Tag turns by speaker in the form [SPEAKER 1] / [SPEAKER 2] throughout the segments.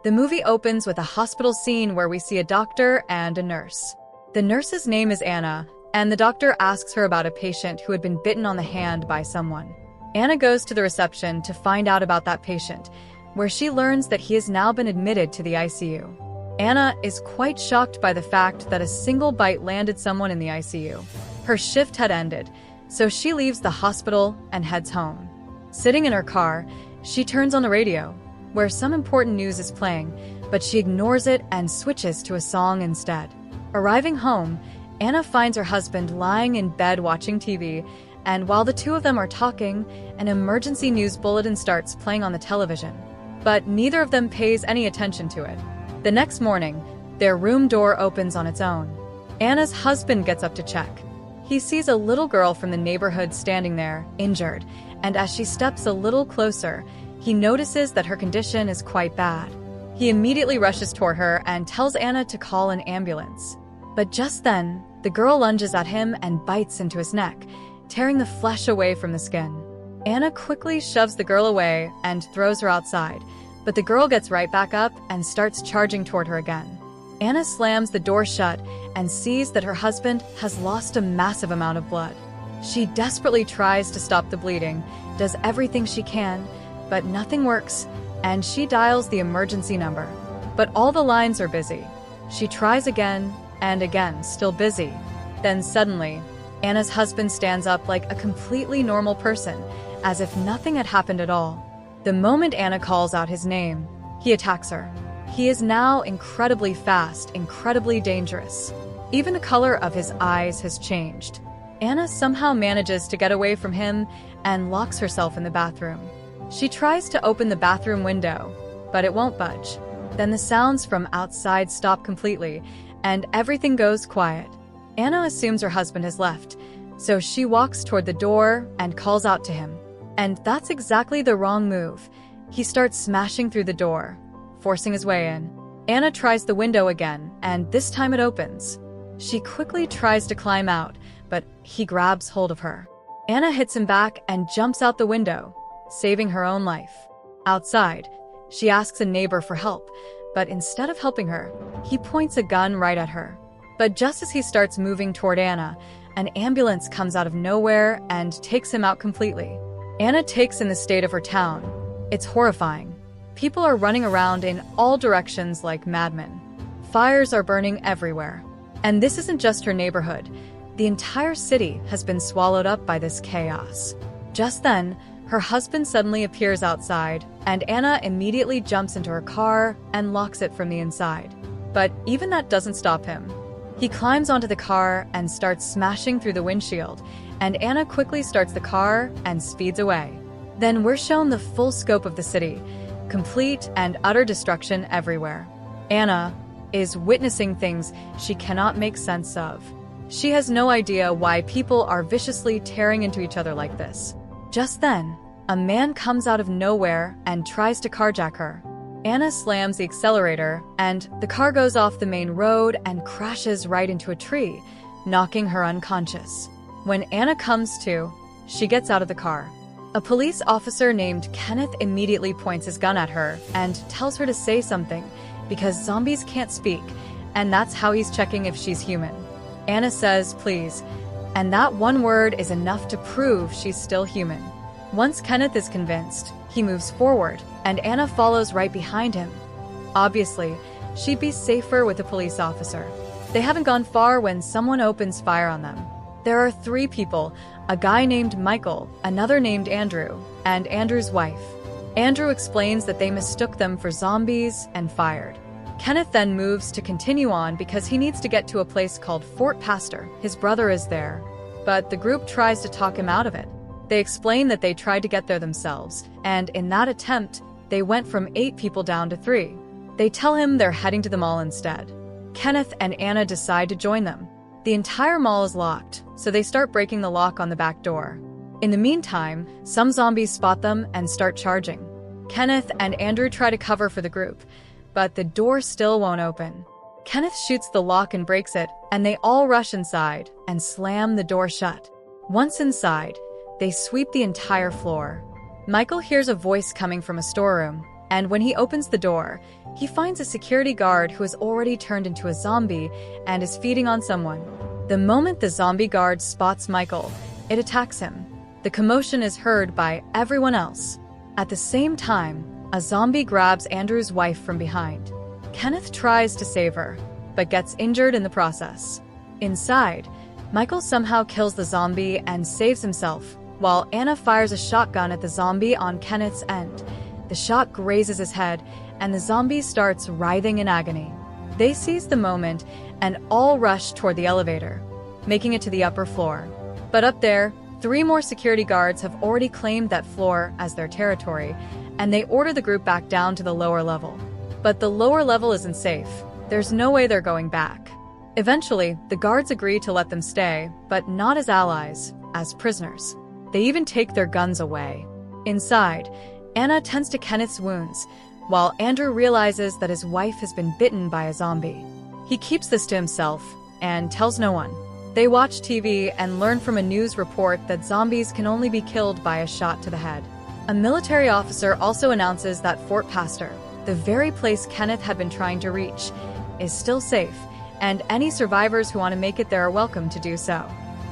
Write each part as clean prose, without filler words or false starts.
[SPEAKER 1] The movie opens with a hospital scene where we see a doctor and a nurse. The nurse's name is Anna, and the doctor asks her about a patient who had been bitten on the hand by someone. Anna goes to the reception to find out about that patient, where she learns that he has now been admitted to the ICU. Anna is quite shocked by the fact that a single bite landed someone in the ICU. Her shift had ended, so she leaves the hospital and heads home. Sitting in her car, she turns on the radio, where some important news is playing, but she ignores it and switches to a song instead. Arriving home, Anna finds her husband lying in bed watching TV, and while the two of them are talking, an emergency news bulletin starts playing on the television. But neither of them pays any attention to it. The next morning, their room door opens on its own. Anna's husband gets up to check. He sees a little girl from the neighborhood standing there, injured, and as she steps a little closer, he notices that her condition is quite bad. He immediately rushes toward her and tells Anna to call an ambulance. But just then, the girl lunges at him and bites into his neck, tearing the flesh away from the skin. Anna quickly shoves the girl away and throws her outside, but the girl gets right back up and starts charging toward her again. Anna slams the door shut and sees that her husband has lost a massive amount of blood. She desperately tries to stop the bleeding, does everything she can, but nothing works, and she dials the emergency number. But all the lines are busy. She tries again and again, still busy. Then suddenly, Anna's husband stands up like a completely normal person, as if nothing had happened at all. The moment Anna calls out his name, he attacks her. He is now incredibly fast, incredibly dangerous. Even the color of his eyes has changed. Anna somehow manages to get away from him and locks herself in the bathroom. She tries to open the bathroom window, but it won't budge. Then the sounds from outside stop completely, and everything goes quiet. Anna assumes her husband has left, so she walks toward the door and calls out to him. And that's exactly the wrong move. He starts smashing through the door, forcing his way in. Anna tries the window again, and this time it opens. She quickly tries to climb out, but he grabs hold of her. Anna hits him back and jumps out the window, saving her own life. Outside, she asks a neighbor for help, but instead of helping her, he points a gun right at her. But just as he starts moving toward Anna, an ambulance comes out of nowhere and takes him out completely. Anna takes in the state of her town. It's horrifying. People are running around in all directions like madmen. Fires are burning everywhere. And this isn't just her neighborhood. The entire city has been swallowed up by this chaos. Just then, her husband suddenly appears outside, and Anna immediately jumps into her car and locks it from the inside. But even that doesn't stop him. He climbs onto the car and starts smashing through the windshield, and Anna quickly starts the car and speeds away. Then we're shown the full scope of the city, complete and utter destruction everywhere. Anna is witnessing things she cannot make sense of. She has no idea why people are viciously tearing into each other like this. Just then, a man comes out of nowhere and tries to carjack her. Anna slams the accelerator, and the car goes off the main road and crashes right into a tree, knocking her unconscious. When Anna comes to, she gets out of the car. A police officer named Kenneth immediately points his gun at her and tells her to say something, because zombies can't speak, and that's how he's checking if she's human. Anna says, "Please," and that one word is enough to prove she's still human. Once Kenneth is convinced, he moves forward, and Anna follows right behind him. Obviously, she'd be safer with a police officer. They haven't gone far when someone opens fire on them. There are 3 people, a guy named Michael, another named Andrew, and Andrew's wife. Andrew explains that they mistook them for zombies and fired. Kenneth then moves to continue on because he needs to get to a place called Fort Pastor. His brother is there, but the group tries to talk him out of it. They explain that they tried to get there themselves, and in that attempt, they went from 8 people down to 3. They tell him they're heading to the mall instead. Kenneth and Anna decide to join them. The entire mall is locked, so they start breaking the lock on the back door. In the meantime, some zombies spot them and start charging. Kenneth and Andrew try to cover for the group, but the door still won't open. Kenneth shoots the lock and breaks it, and they all rush inside and slam the door shut. Once inside, they sweep the entire floor. Michael hears a voice coming from a storeroom. And when he opens the door, he finds a security guard who has already turned into a zombie and is feeding on someone. The moment the zombie guard spots Michael, it attacks him. The commotion is heard by everyone else. At the same time, a zombie grabs Andrew's wife from behind. Kenneth tries to save her, but gets injured in the process. Inside, Michael somehow kills the zombie and saves himself, while Anna fires a shotgun at the zombie on Kenneth's end. The shot grazes his head, and the zombie starts writhing in agony. They seize the moment and all rush toward the elevator, making it to the upper floor. But up there, 3 more security guards have already claimed that floor as their territory, and they order the group back down to the lower level. But the lower level isn't safe. There's no way they're going back. Eventually, the guards agree to let them stay, but not as allies, as prisoners. They even take their guns away. Inside, Anna tends to Kenneth's wounds, while Andrew realizes that his wife has been bitten by a zombie. He keeps this to himself and tells no one. They watch TV and learn from a news report that zombies can only be killed by a shot to the head. A military officer also announces that Fort Pastor, the very place Kenneth had been trying to reach, is still safe, and any survivors who want to make it there are welcome to do so.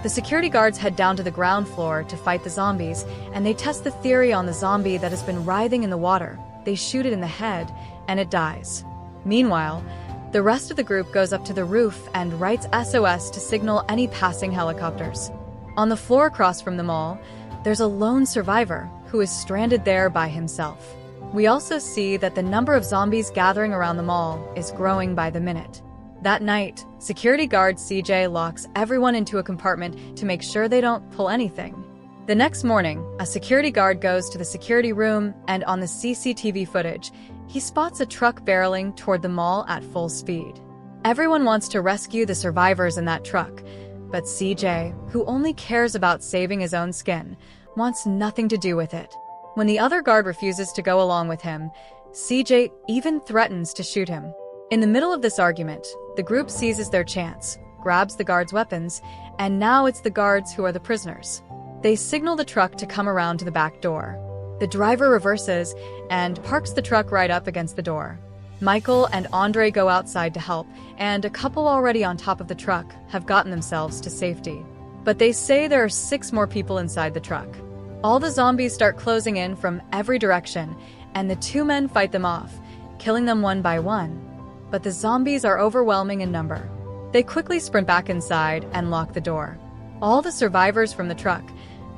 [SPEAKER 1] The security guards head down to the ground floor to fight the zombies, and they test the theory on the zombie that has been writhing in the water. They shoot it in the head, and it dies. Meanwhile, the rest of the group goes up to the roof and writes SOS to signal any passing helicopters. On the floor across from them all, there's a lone survivor who is stranded there by himself. We also see that the number of zombies gathering around the mall is growing by the minute. That night, security guard CJ locks everyone into a compartment to make sure they don't pull anything. The next morning, a security guard goes to the security room, and on the CCTV footage, he spots a truck barreling toward the mall at full speed. Everyone wants to rescue the survivors in that truck, but CJ, who only cares about saving his own skin, wants nothing to do with it. When the other guard refuses to go along with him, CJ even threatens to shoot him. In the middle of this argument, the group seizes their chance, grabs the guards' weapons, and now it's the guards who are the prisoners. They signal the truck to come around to the back door. The driver reverses and parks the truck right up against the door. Michael and Andre go outside to help, and a couple already on top of the truck have gotten themselves to safety. But they say there are 6 more people inside the truck. All the zombies start closing in from every direction, and the 2 men fight them off, killing them one by one. But the zombies are overwhelming in number. They quickly sprint back inside and lock the door. All the survivors from the truck,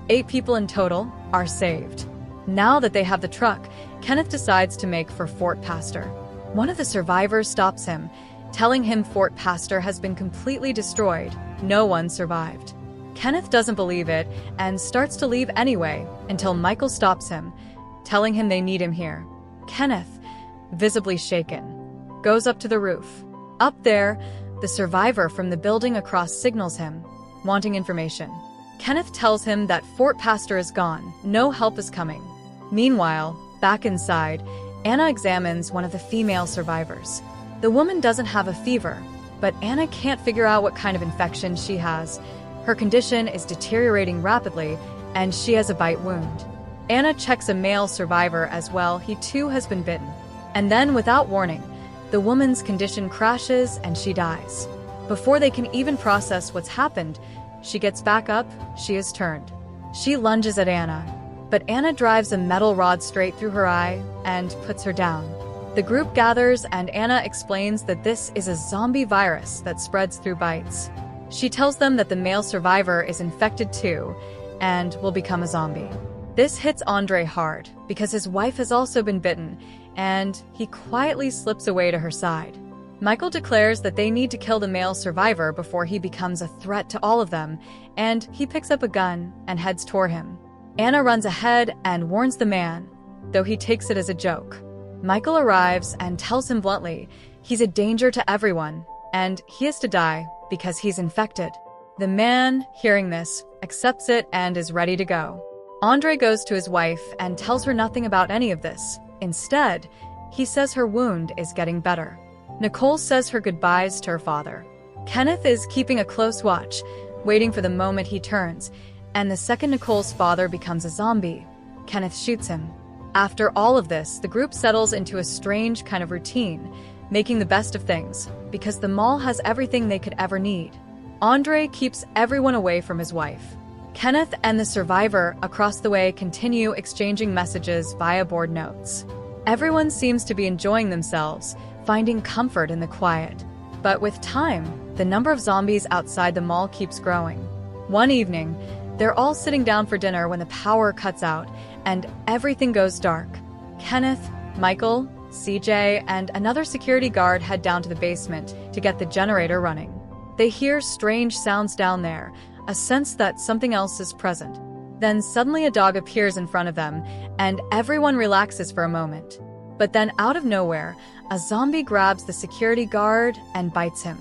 [SPEAKER 1] 8 people in total, are saved. Now that they have the truck, Kenneth decides to make for Fort Pastor. One of the survivors stops him, telling him Fort Pastor has been completely destroyed. No one survived. Kenneth doesn't believe it and starts to leave anyway until Michael stops him, telling him they need him here. Kenneth, visibly shaken, goes up to the roof. Up there, the survivor from the building across signals him, wanting information. Kenneth tells him that Fort Pastor is gone, no help is coming. Meanwhile, back inside, Anna examines one of the female survivors. The woman doesn't have a fever, but Anna can't figure out what kind of infection she has. Her condition is deteriorating rapidly, and she has a bite wound. Anna checks a male survivor as well. He too has been bitten. And then, without warning, the woman's condition crashes and she dies. Before they can even process what's happened, she gets back up, she is turned. She lunges at Anna, but Anna drives a metal rod straight through her eye and puts her down. The group gathers and Anna explains that this is a zombie virus that spreads through bites. She tells them that the male survivor is infected too and will become a zombie. This hits Andre hard because his wife has also been bitten, and he quietly slips away to her side. Michael declares that they need to kill the male survivor before he becomes a threat to all of them, and he picks up a gun and heads toward him. Anna runs ahead and warns the man, though he takes it as a joke. Michael arrives and tells him bluntly he's a danger to everyone, and he is to die because he's infected. The man, hearing this, accepts it and is ready to go. Andre goes to his wife and tells her nothing about any of this. Instead, he says her wound is getting better. Nicole says her goodbyes to her father. Kenneth is keeping a close watch, waiting for the moment he turns, and the second Nicole's father becomes a zombie, Kenneth shoots him. After all of this, the group settles into a strange kind of routine, making the best of things, because the mall has everything they could ever need. Andre keeps everyone away from his wife. Kenneth and the survivor across the way continue exchanging messages via board notes. Everyone seems to be enjoying themselves, finding comfort in the quiet. But with time, the number of zombies outside the mall keeps growing. One evening, they're all sitting down for dinner when the power cuts out and everything goes dark. Kenneth, Michael, CJ, and another security guard head down to the basement to get the generator running. They hear strange sounds down there, a sense that something else is present. Then suddenly a dog appears in front of them, and everyone relaxes for a moment. But then out of nowhere, a zombie grabs the security guard and bites him.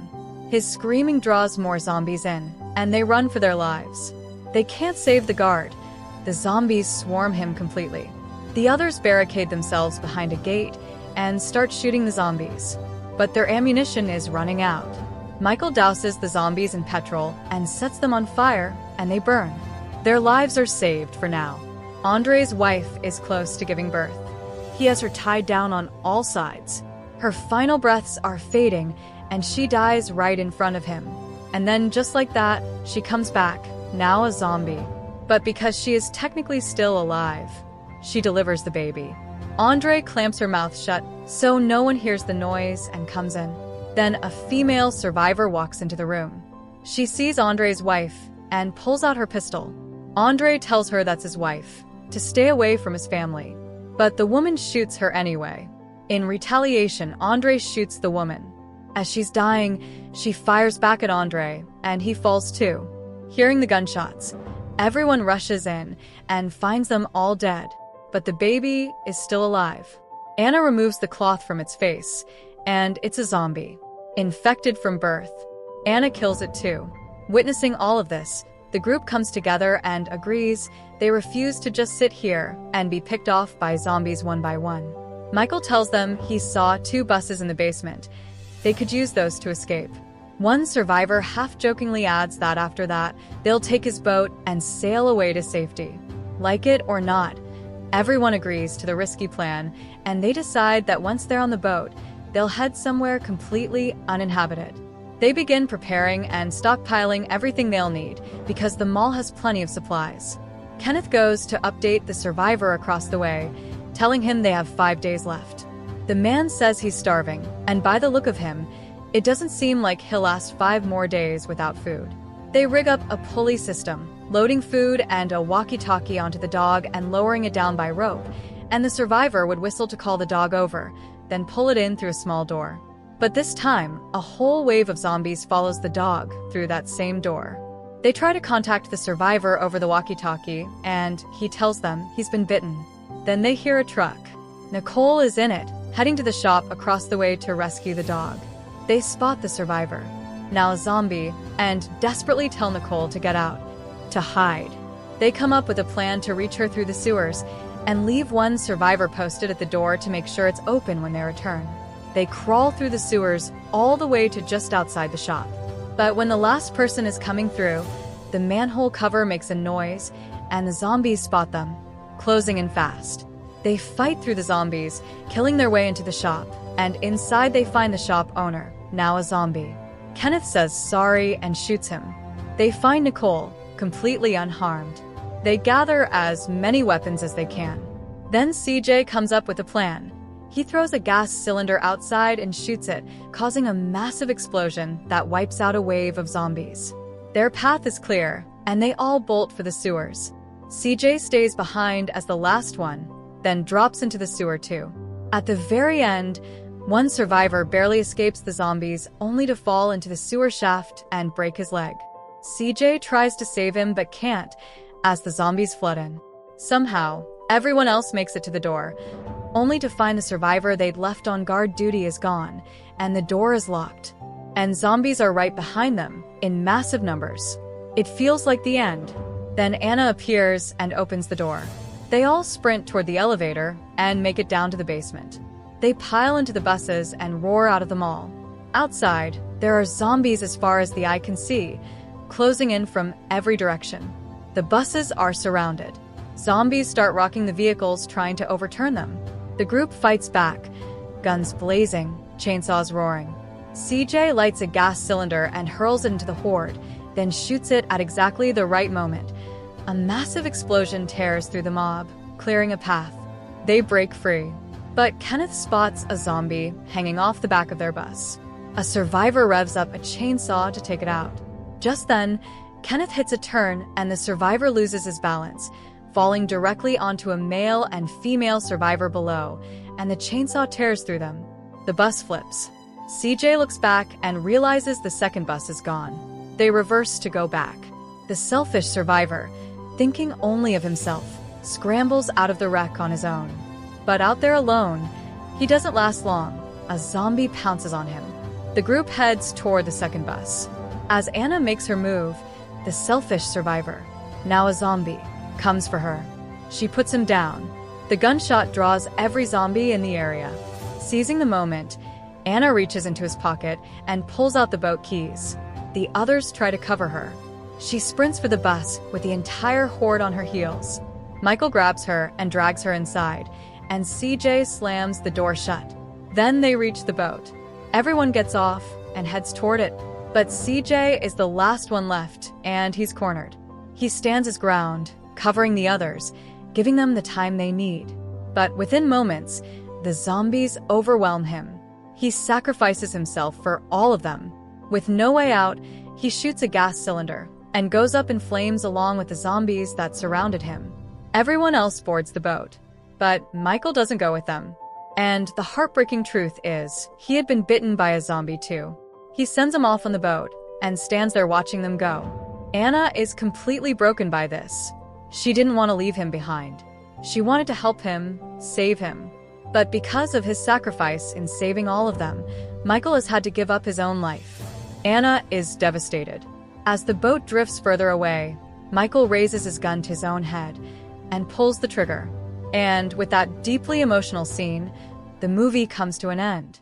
[SPEAKER 1] His screaming draws more zombies in, and they run for their lives. They can't save the guard. The zombies swarm him completely. The others barricade themselves behind a gate and start shooting the zombies. But their ammunition is running out. Michael douses the zombies in petrol and sets them on fire, and they burn. Their lives are saved for now. Andre's wife is close to giving birth. He has her tied down on all sides. Her final breaths are fading, and she dies right in front of him. And then, just like that, she comes back, now a zombie. But because she is technically still alive, she delivers the baby. Andre clamps her mouth shut so no one hears the noise and comes in. Then a female survivor walks into the room. She sees Andre's wife and pulls out her pistol. Andre tells her that's his wife, to stay away from his family. But the woman shoots her anyway. In retaliation, Andre shoots the woman. As she's dying, she fires back at Andre, and he falls too. Hearing the gunshots, everyone rushes in and finds them all dead. But the baby is still alive. Anna removes the cloth from its face, and it's a zombie. Infected from birth. Anna kills it too. Witnessing all of this, the group comes together and agrees they refuse to just sit here and be picked off by zombies one by one. Michael tells them he saw 2 buses in the basement. They could use those to escape. One survivor half-jokingly adds that after that, they'll take his boat and sail away to safety. Like it or not, everyone agrees to the risky plan, and they decide that once they're on the boat, they'll head somewhere completely uninhabited. They begin preparing and stockpiling everything they'll need, because the mall has plenty of supplies. Kenneth goes to update the survivor across the way, telling him they have 5 days left. The man says he's starving, and by the look of him, it doesn't seem like he'll last 5 more days without food. They rig up a pulley system, loading food and a walkie-talkie onto the dog and lowering it down by rope, and the survivor would whistle to call the dog over, then pull it in through a small door. But this time, a whole wave of zombies follows the dog through that same door. They try to contact the survivor over the walkie-talkie, and he tells them he's been bitten. Then they hear a truck. Nicole is in it, heading to the shop across the way to rescue the dog. They spot the survivor, now a zombie, and desperately tell Nicole to get out, to hide. They come up with a plan to reach her through the sewers and leave one survivor posted at the door to make sure it's open when they return. They crawl through the sewers all the way to just outside the shop. But when the last person is coming through, the manhole cover makes a noise, and the zombies spot them, closing in fast. They fight through the zombies, killing their way into the shop, and inside they find the shop owner, now a zombie. Kenneth says sorry and shoots him. They find Nicole, completely unharmed. They gather as many weapons as they can. Then CJ comes up with a plan. He throws a gas cylinder outside and shoots it, causing a massive explosion that wipes out a wave of zombies. Their path is clear, and they all bolt for the sewers. CJ stays behind as the last one, then drops into the sewer too. At the very end, one survivor barely escapes the zombies, only to fall into the sewer shaft and break his leg. CJ tries to save him but can't, as the zombies flood in. Somehow, everyone else makes it to the door, only to find the survivor they'd left on guard duty is gone, and the door is locked. And zombies are right behind them, in massive numbers. It feels like the end. Then Anna appears and opens the door. They all sprint toward the elevator and make it down to the basement. They pile into the buses and roar out of the mall. Outside, there are zombies as far as the eye can see, closing in from every direction. The buses are surrounded. Zombies start rocking the vehicles, trying to overturn them. The group fights back, guns blazing, chainsaws roaring. CJ lights a gas cylinder and hurls it into the horde, then shoots it at exactly the right moment. A massive explosion tears through the mob, clearing a path. They break free, but Kenneth spots a zombie hanging off the back of their bus. A survivor revs up a chainsaw to take it out. Just then, Kenneth hits a turn and the survivor loses his balance, falling directly onto a male and female survivor below, and the chainsaw tears through them. The bus flips. CJ looks back and realizes the second bus is gone. They reverse to go back. The selfish survivor, thinking only of himself, scrambles out of the wreck on his own. But out there alone, he doesn't last long. A zombie pounces on him. The group heads toward the second bus. As Anna makes her move, the selfish survivor, now a zombie, comes for her. She puts him down. The gunshot draws every zombie in the area. Seizing the moment, Anna reaches into his pocket and pulls out the boat keys. The others try to cover her. She sprints for the bus with the entire horde on her heels. Michael grabs her and drags her inside, and CJ slams the door shut. Then they reach the boat. Everyone gets off and heads toward it, but CJ is the last one left, and he's cornered. He stands his ground, covering the others, giving them the time they need. But within moments, the zombies overwhelm him. He sacrifices himself for all of them. With no way out, he shoots a gas cylinder and goes up in flames along with the zombies that surrounded him. Everyone else boards the boat, but Michael doesn't go with them. And the heartbreaking truth is, he had been bitten by a zombie too. He sends them off on the boat and stands there watching them go. Anna is completely broken by this. She didn't want to leave him behind. She wanted to help him, save him. But because of his sacrifice in saving all of them, Michael has had to give up his own life. Anna is devastated. As the boat drifts further away, Michael raises his gun to his own head and pulls the trigger. And with that deeply emotional scene, the movie comes to an end.